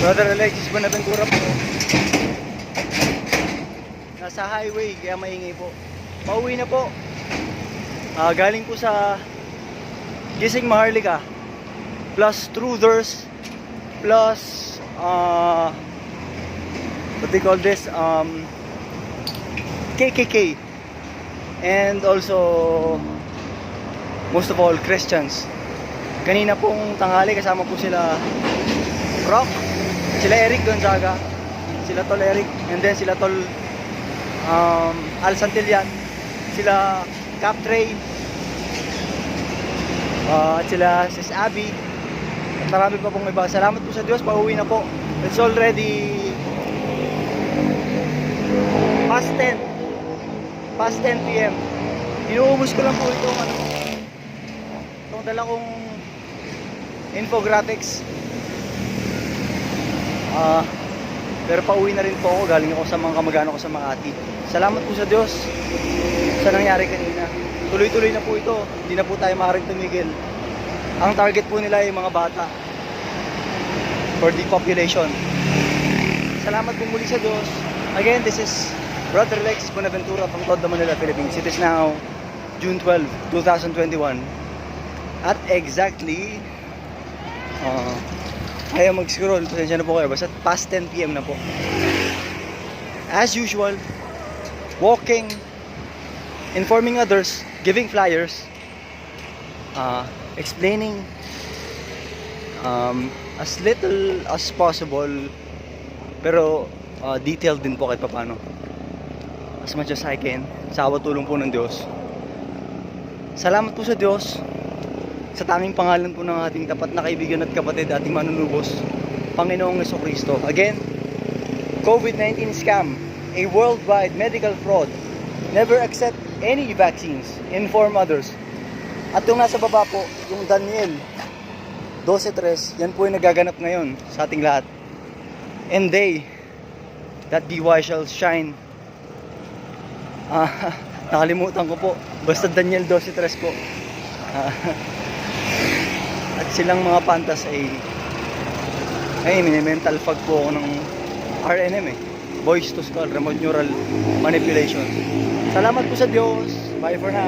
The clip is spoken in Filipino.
Brother Alexis Buenaventura po. Nasa highway kaya maingay po. Pauwi na po. Galing po sa Gising Maharlika plus Truthers plus what they call this, KKK, and also most of all Christians. Kanina pong tanghali kasama po sila Rock, sila Eric Gonzaga, sila Tol Eric, and then sila Tol Al Santillan, sila Cap Trey, at sila Sis Abby, at marami pa pong iba. Salamat po sa Diyos, pauwi na po. It's already past 10 PM. Inuubos ko lang po itong dala kong infographics. Pero pauwi na rin po ako, galing ako sa mga kamag-anak ko sa Makati. Salamat po sa Diyos sa nangyari kanina. Tuloy-tuloy na po ito, hindi na po tayo maaaring tumigil. Ang target po nila ay mga bata for the population. Salamat po muli sa Diyos. Again, this is Brother Alexis Buenaventura from Tondo, Manila, Philippines. It is now June 12, 2021. At exactly ayaw mag-scroll, pasensya na po kayo, basta past 10 PM na po. As usual, walking, informing others, giving flyers, explaining as little as possible, pero detailed din po kahit papano, as much as I can, sa awat tulong po ng Diyos. Salamat po sa Diyos sa tanging pangalan po ng ating tapat na kaibigan at kapatid, ating manunubos, Panginoong Jesucristo. Again, COVID-19 scam, a worldwide medical fraud. Never accept any vaccines. Inform others. At yung nasa baba po, yung Daniel 12:3, yan po yung nagaganap ngayon sa ating lahat. And they that be wise shall shine. Nakalimutan ko po, basta Daniel 12:3 po. At silang mga pantas ay mental fog po ako ng RNM voice to skull, remote neural manipulation. Salamat po sa Diyos. Bye for now.